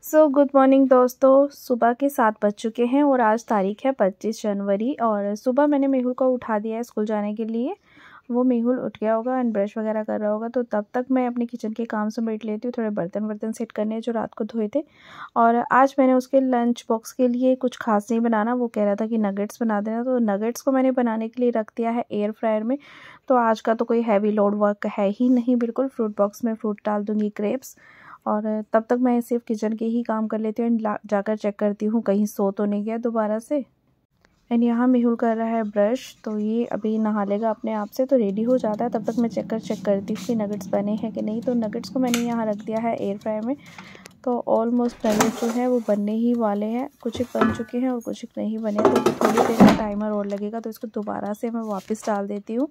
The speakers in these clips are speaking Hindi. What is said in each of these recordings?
गुड मॉर्निंग दोस्तों। सुबह के 7 बज चुके हैं और आज तारीख है 25 जनवरी। और सुबह मैंने मेहुल को उठा दिया है स्कूल जाने के लिए। वो मेहुल उठ गया होगा एंड ब्रश वगैरह कर रहा होगा, तो तब तक मैं अपने किचन के काम समेट लेती हूँ। थोड़े बर्तन सेट करने हैं जो रात को धोए थे। और आज मैंने उसके लंच बॉक्स के लिए कुछ खास नहीं बनाना। वो कह रहा था कि नगेट्स बना देना, तो नगेट्स को मैंने बनाने के लिए रख दिया है एयर फ्रायर में। तो आज का तो कोई हैवी लोड वर्क है ही नहीं बिल्कुल। फ्रूट बॉक्स में फ्रूट डाल दूँगी, ग्रेप्स। और तब तक मैं सिर्फ किचन के ही काम कर लेती हूँ एंड जाकर चेक करती हूँ कहीं सो तो नहीं गया दोबारा से। एंड यहाँ मेहुल कर रहा है ब्रश, तो ये अभी नहा लेगा अपने आप से तो रेडी हो जाता है। तब तक मैं चेक करती हूँ कि नगेट्स बने हैं कि नहीं। तो नगेट्स को मैंने यहाँ रख दिया है एयर फ्रायर में। तो ऑलमोस्ट नगेट्स जो है वो बनने ही वाले हैं। कुछ एक बन चुके हैं और कुछ एक नहीं बने, तो थोड़ी देर का टाइमर और लगेगा। तो इसको दोबारा से मैं वापस डाल देती हूँ।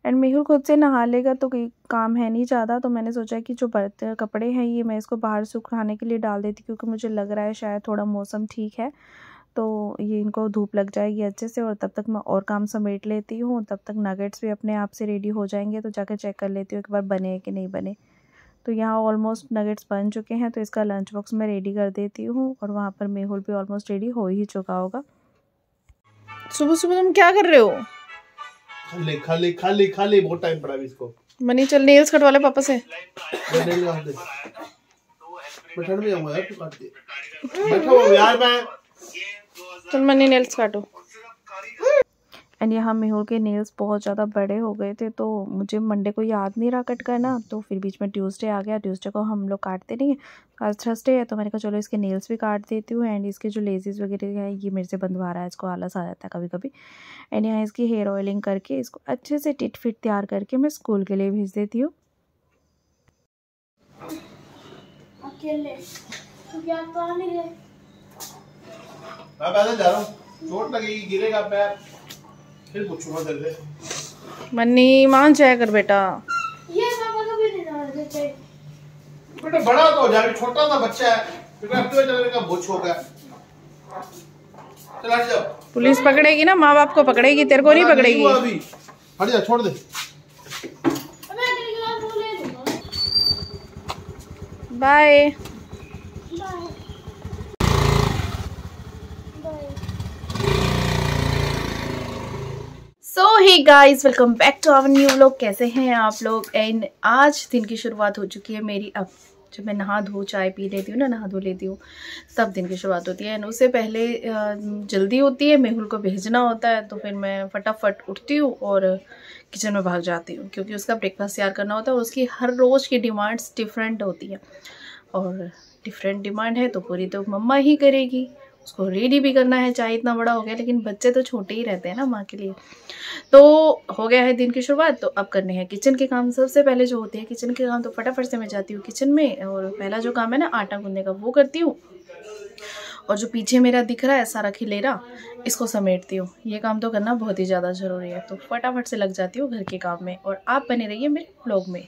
एंड मेहुल खुद से नहा लेगा तो कोई काम है नहीं ज़्यादा। तो मैंने सोचा कि जो बर्तन कपड़े हैं ये मैं इसको बाहर सुखाने के लिए डाल देती, क्योंकि मुझे लग रहा है शायद थोड़ा मौसम ठीक है तो ये इनको धूप लग जाएगी अच्छे से। और तब तक मैं और काम समेट लेती हूँ। तब तक नगेट्स भी अपने आप से रेडी हो जाएंगे। तो जाकर चेक कर लेती हूँ एक बार बने हैं कि नहीं बने। तो यहाँ ऑलमोस्ट नगेट्स बन चुके हैं, तो इसका लंच बॉक्स मैं रेडी कर देती हूँ। और वहाँ पर मेहुल भी ऑलमोस्ट रेडी हो ही चुका होगा। सुबह सुबह तुम क्या कर रहे हो? खाली बहुत टाइम पड़ा अभी इसको। मनी चल नेल्स कटवा ले पापा से। मैं ठंड में जाऊंगा यार, तू काट दे। बैठो यार, मैं चल मनी नेल्स काटो। एंड यहाँ मेहुल के नेल्स बहुत ज़्यादा बड़े हो गए थे, तो मुझे मंडे को याद नहीं रहा कट करना। तो फिर बीच में ट्यूसडे आ गया। ट्यूसडे को हम लोग काटते नहीं है, आज थर्सडे है। तो मैंने कहा चलो इसके नेल्स भी काट देती हूँ। एंड इसके जो लेजेस वगैरह है ये मेरे से बंधवा रहा है, इसको आलस आ जाता है कभी कभी। एंड यहाँ इसकी हेयर ऑयलिंग करके इसको अच्छे से टिट फिट तैयार करके मैं स्कूल के लिए भेज देती हूँ। अकेले तो क्या कहाँ नहीं गए? मैं पैदल जा रहा हूँ, चोट लगेगी, गिरेगा पैर, फिर पूछूंगा तेरे से। मन्नी मान जाया कर बेटा। ये पापा कभी नहीं जाने देते। बेटा बड़ा तो हो जाएगा, छोटा सा बच्चा है, फिर एक्टिवा चलाने का बोझ हो गया। चला जाओ। पुलिस पकड़ेगी ना, माँ बाप को पकड़ेगी, तेरे को नहीं पकड़ेगी। अभी हट जा, छोड़ दे। Bye. So hey guys, welcome back to our new vlog. कैसे हैं आप लोग? एंड आज दिन की शुरुआत हो चुकी है मेरी। अब जब मैं नहा धो चाय पी लेती हूँ ना, नहा धो लेती हूँ, तब दिन की शुरुआत होती है। एंड उससे पहले जल्दी होती है, मेहुल को भेजना होता है। तो फिर मैं फटाफट उठती हूँ और किचन में भाग जाती हूँ, क्योंकि उसका ब्रेकफास्ट तैयार करना होता है। और उसकी हर रोज़ की डिमांड्स डिफरेंट होती है, और डिफरेंट डिमांड है तो पूरी तो मम्मा ही करेगी। उसको रेडी भी करना है, चाहे इतना बड़ा हो गया, लेकिन बच्चे तो छोटे ही रहते हैं ना माँ के लिए। तो हो गया है दिन की शुरुआत, तो अब करने हैं किचन के काम। सबसे पहले जो होते हैं किचन के काम, तो फटाफट से मैं जाती हूँ किचन में। और पहला जो काम है ना आटा गूंदने का, वो करती हूँ। और जो पीछे मेरा दिख रहा है सारा खिलेरा, इसको समेटती हूँ। ये काम तो करना बहुत ही ज़्यादा ज़रूरी है। तो फटाफट से लग जाती हूँ घर के काम में। और आप बने रहिए मेरे व्लॉग में।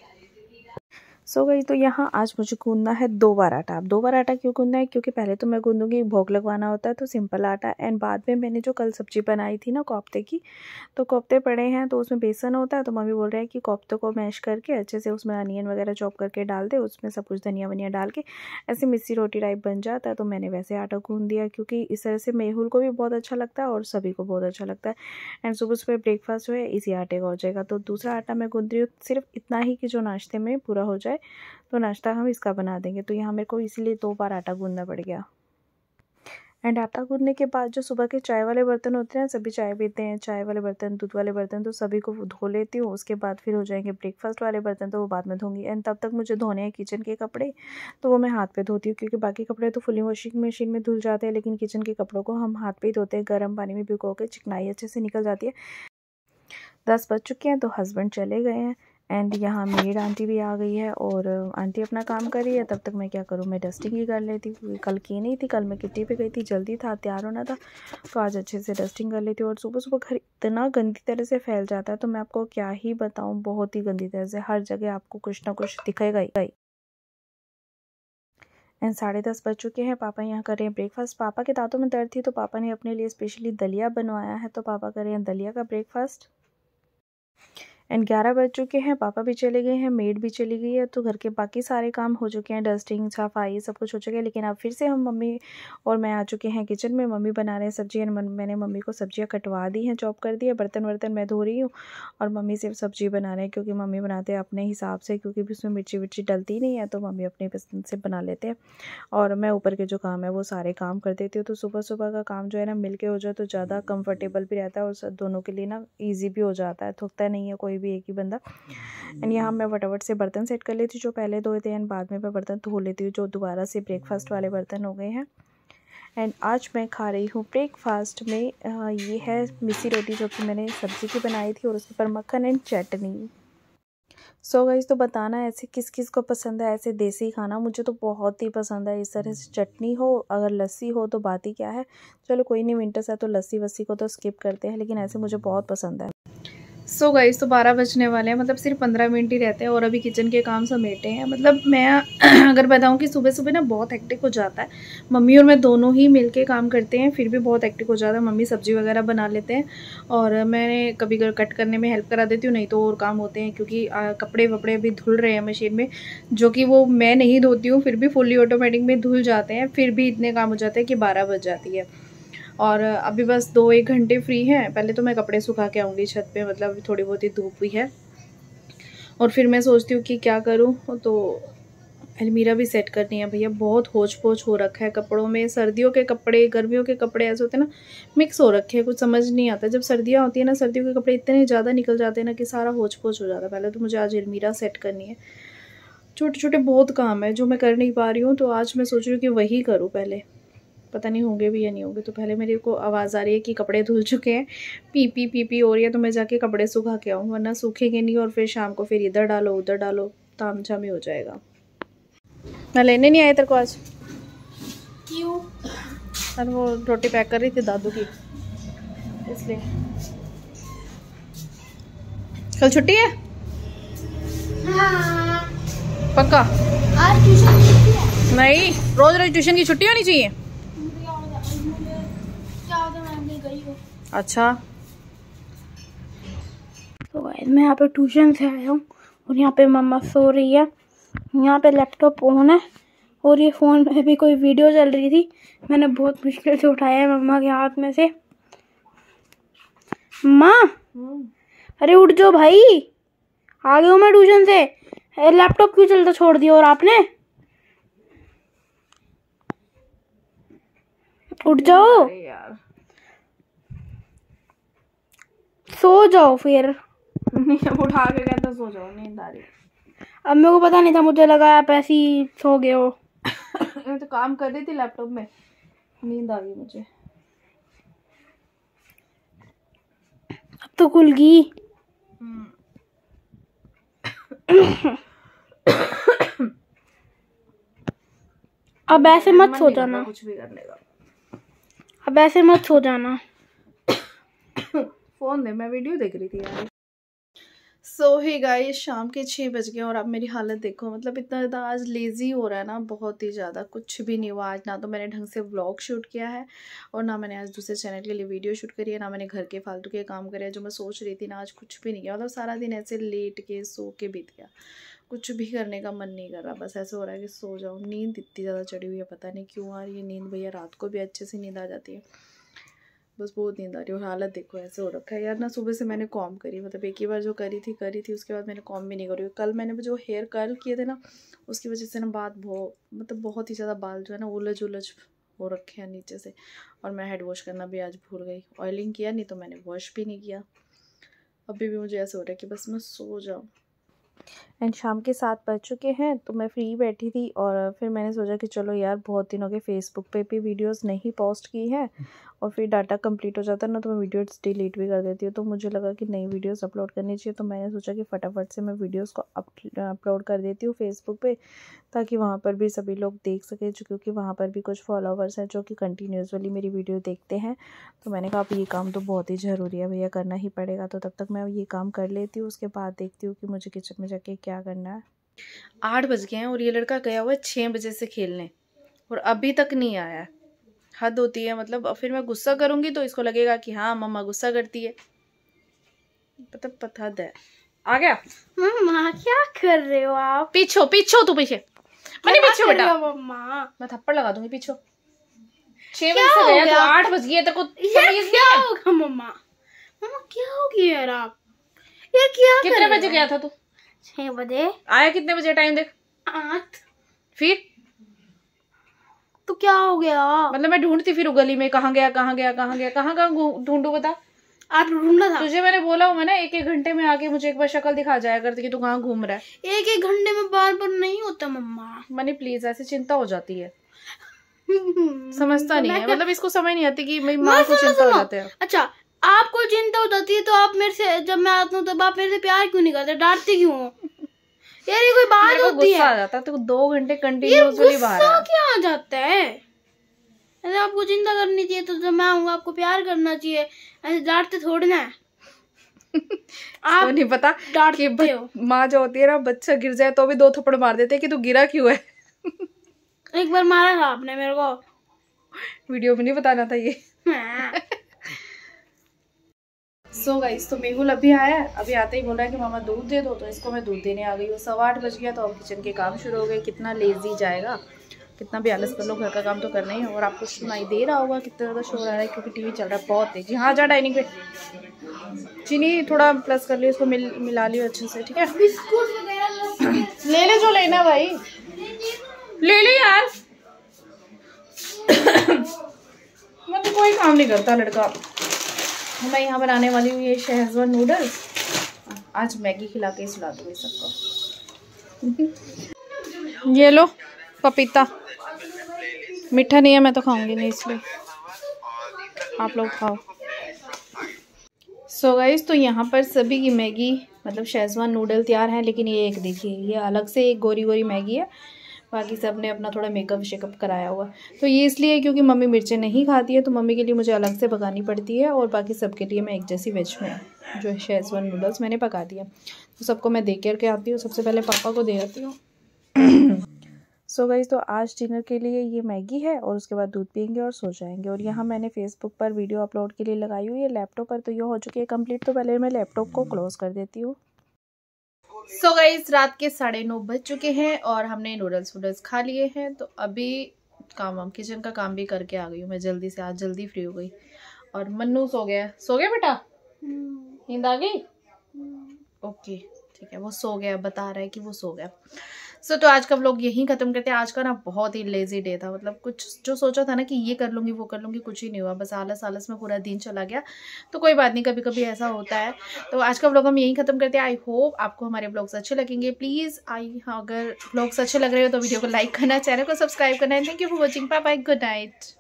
सो गई। तो यहाँ आज मुझे गूंदना है 2 बार आटा। अब 2 बार आटा क्यों गूंदना है? क्योंकि पहले तो मैं गूंदूंगी, भोग लगवाना होता है तो सिंपल आटा। एंड बाद में मैंने जो कल सब्जी बनाई थी ना कोफ्ते की, तो कोफ्ते पड़े हैं तो उसमें बेसन होता है। तो मम्मी बोल रहा है कि कोफ्ते को मैश करके अच्छे से उसमें अनियन वगैरह चॉप करके डाल दे, उसमें सब कुछ धनिया वनिया डाल के ऐसे मिस्सी रोटी टाइप बन जाता है। तो मैंने वैसे आटा गूंद दिया, क्योंकि इस तरह से मेहुल को भी बहुत अच्छा लगता है और सभी को बहुत अच्छा लगता है। एंड सुबह सुबह ब्रेकफास्ट जो है इसी आटे का हो जाएगा। तो दूसरा आटा मैं गूंद रही हूँ सिर्फ इतना ही कि जो नाश्ते में पूरा हो जाए, तो नाश्ता हम इसका बना देंगे। तो यहाँ मेरे को इसीलिए 2 बार आटा गूंदना पड़ गया। एंड आटा गूंदने के बाद जो सुबह के चाय वाले बर्तन होते हैं, सभी चाय पीते हैं, चाय वाले बर्तन, दूध वाले बर्तन, तो सभी को धो लेती हूँ। उसके बाद फिर हो जाएंगे ब्रेकफास्ट वाले बर्तन, तो वो बाद में धोंगी। एंड तब तक मुझे धोने हैं किचन के कपड़े, तो वो मैं हाथ पे धोती हूँ, क्योंकि बाकी कपड़े तो फुली वॉशिंग मशीन में धुल जाते हैं, लेकिन किचन के कपड़ों को हम हाथ पे ही धोते हैं। गर्म पानी में भिगो के चिकनाई अच्छे से निकल जाती है। 10 बज चुके हैं, तो हस्बैंड चले गए हैं। एंड यहाँ मेड आंटी भी आ गई है और आंटी अपना काम कर रही है। तब तक मैं क्या करूँ, मैं डस्टिंग ही कर लेती हूँ। कल की नहीं थी, कल मैं किट्टी पे गई थी, जल्दी था, तैयार होना था, तो आज अच्छे से डस्टिंग कर लेती हूँ। और सुबह सुबह घर इतना गंदी तरह से फैल जाता है, तो मैं आपको क्या ही बताऊँ, बहुत ही गंदी तरह से हर जगह आपको कुछ ना कुछ दिखेगा ही। एंड 10:30 बज चुके हैं। पापा यहाँ कर रहे हैं ब्रेकफास्ट। पापा के दांतों में दर्द थी, तो पापा ने अपने लिए स्पेशली दलिया बनवाया है। तो पापा कर रहे हैं दलिया का ब्रेकफास्ट। एंड 11 बज चुके हैं, पापा भी चले गए हैं, मेड भी चली गई है, तो घर के बाकी सारे काम हो चुके हैं, डस्टिंग सफाई सब कुछ हो चुका है। लेकिन अब फिर से हम मम्मी और मैं आ चुके हैं किचन में। मम्मी बना रहे हैं सब्जी एंड मैंने मम्मी को सब्जियां कटवा दी हैं, चॉप कर दी है। बर्तन वर्तन मैं धो रही हूँ और मम्मी सिर्फ सब्जी बना रहे हैं, क्योंकि मम्मी बनाते हैं अपने हिसाब से, क्योंकि उसमें मिर्ची विर्ची डलती नहीं है, तो मम्मी अपने पसंद से बना लेते हैं। और मैं ऊपर के जो काम है वो सारे काम कर देती हूँ। तो सुबह सुबह का काम जो है ना मिल के हो जाए तो ज़्यादा कंफर्टेबल भी रहता है और दोनों के लिए ना ईजी भी हो जाता है, थकता नहीं है कोई भी एक ही बंदा। एंड यहाँ मैं फटाफट से बर्तन सेट कर लेती हूँ जो पहले धोए थे, एंड बाद में मैं बर्तन धो लेती हूँ जो दोबारा से ब्रेकफास्ट वाले बर्तन हो गए हैं। एंड आज मैं खा रही हूँ ब्रेकफास्ट में ये है मिस्सी रोटी, जो कि मैंने सब्ज़ी की बनाई थी, और उसके ऊपर मक्खन एंड चटनी। सो गाइस, तो बताना ऐसे किस किस को पसंद है ऐसे देसी खाना। मुझे तो बहुत ही पसंद है। इस तरह से चटनी हो, अगर लस्सी हो तो बात ही क्या है। चलो कोई नहीं, विंटर्स है तो लस्सी वस्सी को तो स्किप करते हैं, लेकिन ऐसे मुझे बहुत पसंद है। सो गाइस, तो 12 बजने वाले हैं, मतलब सिर्फ 15 मिनट ही रहते हैं और अभी किचन के काम समेटे हैं। मतलब मैं अगर बताऊं कि सुबह सुबह ना बहुत हेक्टिक हो जाता है। मम्मी और मैं दोनों ही मिलके काम करते हैं, फिर भी बहुत हेक्टिक हो जाता है। मम्मी सब्जी वगैरह बना लेते हैं और मैंने कभी कट करने में हेल्प करा देती हूँ, नहीं तो और काम होते हैं, क्योंकि कपड़े वपड़े अभी धुल रहे हैं मशीन में, जो कि वो मैं नहीं धोती हूँ, फिर भी फुल्ली ऑटोमेटिक में धुल जाते हैं। फिर भी इतने काम हो जाते हैं कि 12 बज जाती है। और अभी बस 2-1 घंटे फ्री हैं। पहले तो मैं कपड़े सुखा के आऊँगी छत पे, मतलब थोड़ी बहुत ही धूप भी है, और फिर मैं सोचती हूँ कि क्या करूँ। तो अलमीरा भी सेट करनी है भैया, बहुत होच पोच हो रखा है कपड़ों में। सर्दियों के कपड़े, गर्मियों के कपड़े ऐसे होते हैं ना, मिक्स हो रखे हैं, कुछ समझ नहीं आता। जब सर्दियाँ होती है ना, सर्दियों के कपड़े इतने ज़्यादा निकल जाते हैं ना कि सारा होच पोच हो जाता है। पहले तो मुझे आज अलमीरा सेट करनी है। छोटे छोटे बहुत काम है जो मैं कर नहीं पा रही हूँ, तो आज मैं सोच रही हूँ कि वही करूँ पहले। पता नहीं होंगे भी या नहीं होंगे। तो पहले मेरे को आवाज़ आ रही है कि कपड़े धुल चुके हैं, पी पी हो रही है, तो मैं जाके कपड़े सुखा के आऊँ, वरना सूखेंगे नहीं और फिर शाम को फिर इधर डालो उधर डालो, तामझाम ही हो जाएगा। मैं लेने नहीं आया तेरे को आज? क्यों? अरे वो रोटी पैक कर रही थी दादू की, इसलिए। कल छुट्टी है? हाँ। पक्का? आज ट्यूशन नहीं, रोज रोज ट्यूशन की छुट्टी होनी चाहिए। अच्छा, तो मैं यहाँ पे ट्यूशन से आया हूँ और यहाँ पे मम्मा सो रही है। यहाँ पे लैपटॉप ऑन है और ये फ़ोन में भी कोई वीडियो चल रही थी, मैंने बहुत मुश्किल से उठाया है मम्मा के हाथ में से। माँ, अरे उठ जाओ भाई, आ गई हूँ मैं ट्यूशन से। लैपटॉप क्यों चलता छोड़ दिया और आपने? उठ जाओ यार, सो जाओ फिर। नहीं, उठा के कहता सो जाओ, नींद आ रही है। अब मेरे को पता नहीं था, मुझे लगा आप ऐसे ही सो गए हो। मैं तो काम कर रही थी लैपटॉप में, नींद आ गई मुझे। अब तो खुल गई। अब ऐसे मत सो जाना, कुछ भी करने का। अब ऐसे मत सो जाना। फोन दे, मैं वीडियो देख रही थी यार। सो ही गाइस, शाम के 6 बज गए और अब मेरी हालत देखो, मतलब इतना ज़्यादा आज लेज़ी हो रहा है ना, बहुत ही ज़्यादा। कुछ भी नहीं हुआ आज, ना तो मैंने ढंग से व्लॉग शूट किया है और ना मैंने आज दूसरे चैनल के लिए वीडियो शूट करी है, ना मैंने घर के फालतू के काम करे हैं जो मैं सोच रही थी ना, आज कुछ भी नहीं किया। मतलब सारा दिन ऐसे लेट के सो के बीत गया, कुछ भी करने का मन नहीं कर रहा। बस ऐसे हो रहा है कि सो जाऊँ। नींद इतनी ज़्यादा चढ़ी हुई है, पता नहीं क्यों आ रही है नींद भैया। रात को भी अच्छे से नींद आ जाती है, बस बहुत नींद आ रही है। और हालत देखो ऐसे हो रखा है यार ना। सुबह से मैंने कॉम करी, मतलब एक ही बार जो करी थी, उसके बाद मैंने कॉम भी नहीं करी। कल मैंने जो हेयर कर्ल किए थे ना, उसकी वजह से ना बात बहुत ही ज़्यादा बाल जो है ना उलझ हो रखे हैं नीचे से। और मैं हेड वॉश करना भी आज भूल गई, ऑयलिंग किया नहीं तो मैंने वॉश भी नहीं किया। अभी भी मुझे ऐसे हो रहा है कि बस मैं सो जाऊँ। एंड शाम के 7 बज चुके हैं, तो मैं फ्री बैठी थी और फिर मैंने सोचा कि चलो यार, बहुत दिनों के फेसबुक पे भी वीडियोस नहीं पोस्ट की है और फिर डाटा कंप्लीट हो जाता है ना, तो मैं वीडियोस डिलीट भी कर देती हूँ। तो मुझे लगा कि नई वीडियोस अपलोड करनी चाहिए, तो मैंने सोचा कि फटाफट से मैं वीडियोस को अपलोड कर देती हूँ फेसबुक पे, ताकि वहाँ पर भी सभी लोग देख सकें, क्योंकि वहाँ पर भी कुछ फॉलोवर्स हैं जो कि कंटिन्यूसली मेरी वीडियो देखते हैं। तो मैंने कहा अब ये काम तो बहुत ही ज़रूरी है भैया, करना ही पड़ेगा। तो तब तक मैं ये काम कर लेती हूँ, उसके बाद देखती हूँ कि मुझे किचन में जाके क्या करना है। 8 बज गए हैं और ये लड़का गया हुआ है 6 बजे से खेलने और अभी तक नहीं आया है। हद होती है। मतलब फिर मैं गुस्सा करूँगी तो इसको लगेगा कि हाँ मम्मा गुस्सा करती है, मतलब पता है। आ गया। मम्मा क्या कर रहे हो आप? पीछो पीछो, तू पीछे। मैंने पीछे बेटा। मम्मा मैं थप्पड़ लगा दूंगी पीछो। 6 बजे से गया तो 8 बज गए, तेरे को क्या होगा मम्मा? मम्मा क्या हो गया यार आप? ये क्या कितने बजे गया था तू? 6 बजे। आया कितने बजे? टाइम देख। 8। फिर तो क्या हो गया? मतलब मैं ढूंढती फिर गली में, कहाँ गया कहाँ गया कहाँ गया, कहाँ कहाँ ढूंढू बता। आप ढूंढना था। तुझे मैंने बोला हूँ ना 1-1 घंटे में आके मुझे एक बार शक्ल दिखा जाया करती कि तू कहाँ घूम रहा है। 1-1 घंटे में बार बार नहीं होता मम्मा। मनी प्लीज, ऐसे चिंता हो जाती है। समझता नहीं है, मतलब इसको समझ नहीं आती कि मेरी माँ को चिंता हो जाती है। अच्छा आपको चिंता हो जाती है तो आप मेरे से, जब मैं आता हूँ तब आप मेरे से प्यार क्यों नहीं करते, डांटते क्यों हो यार? ये कोई बात होती है? गुस्सा आ जाता है तो 2 घंटे कंटिन्यूअसली बाहर है। क्या आ जाता है? ऐसे आपको चिंता करनी चाहिए तो जब मैं आऊंगा आपको प्यार करना चाहिए, ऐसे डांटते थोड़ी ना है। आप नहीं पता डांटते हो। माँ जो होती है ना, बच्चा गिर जाए तो भी 2 थप्पड़ मार देते हैं कि तू गिरा क्यों है। एक बार मारा था आपने मेरे को। वीडियो में नहीं बताना था ये। सो गाइस, तो मेहुल अभी आया है। अभी आते ही बोल रहा है कि मामा दूध दे दो, तो इसको मैं दूध देने आ गई हूँ। 8:15 बज गया तो अब किचन के काम शुरू हो गए। कितना लेजी जाएगा, कितना भी आलस कर लो, घर का काम तो करना ही है। और आपको सुनाई दे रहा होगा कितना ज़्यादा शोर आ रहा है क्योंकि टीवी चल रहा है बहुत तेज। यहाँ जा डाइनिंग पे। चीनी थोड़ा प्लस कर लियो, इसको मिला लियो अच्छे से, ठीक है? ले ले जो लेना भाई, ले ले यार। मतलब कोई काम नहीं करता लड़का। मैं यहाँ बनाने वाली हूँ ये शेजवान नूडल्स। आज मैगी खिला के सुला दूँगी सबको। ये लो पपीता, मीठा नहीं है, मैं तो खाऊंगी नहीं इसलिए आप लोग खाओ। सो गाइस, तो यहाँ पर सभी की मैगी मतलब शेजवान नूडल तैयार हैं, लेकिन ये एक देखिए, ये अलग से एक गोरी गोरी मैगी है। बाकी सब ने अपना थोड़ा मेकअप शेकअप कराया हुआ। तो ये इसलिए क्योंकि मम्मी मिर्चें नहीं खाती है, तो मम्मी के लिए मुझे अलग से पकानी पड़ती है। और बाकी सबके लिए मैं एक जैसी वेज में जो है शेजवान नूडल्स मैंने पका दिया। तो सबको मैं दे करके आती हूँ। सबसे पहले पापा को दे आती हूँ। सो गाइस, तो आज डिनर के लिए ये मैगी है और उसके बाद दूध पियेंगे और सो जाएंगे। और यहाँ मैंने फेसबुक पर वीडियो अपलोड के लिए लगाई हुई है लैपटॉप पर, तो ये हो चुकी है कंप्लीट। तो पहले मैं लैपटॉप को क्लोज कर देती हूँ। सो गाइस, रात के 9:30 बज चुके हैं और हमने नूडल्स खा लिए हैं। तो अभी किचन का काम भी करके आ गई हूँ मैं जल्दी से। आज जल्दी फ्री हो गई। और मन्नू सो गया बेटा? नींद आ गई? ओके ठीक है, वो सो गया, बता रहा है कि वो सो गया। तो आज का व्लॉग यहीं खत्म करते हैं। आज का ना बहुत ही लेजी डे था, मतलब कुछ जो सोचा था ना कि ये कर लूँगी वो कर लूँगी, कुछ ही नहीं हुआ। बस आलस में पूरा दिन चला गया। तो कोई बात नहीं, कभी कभी ऐसा होता है। तो आज का व्लॉग हम यहीं खत्म करते हैं। आई होप आपको हमारे व्लॉग्स अच्छे लगेंगे। प्लीज़ अगर व्लॉग्स अच्छे लग रहे हो तो वीडियो को लाइक करना, चैनल को सब्सक्राइब करना है। Thank you for watching. Bye bye, good night.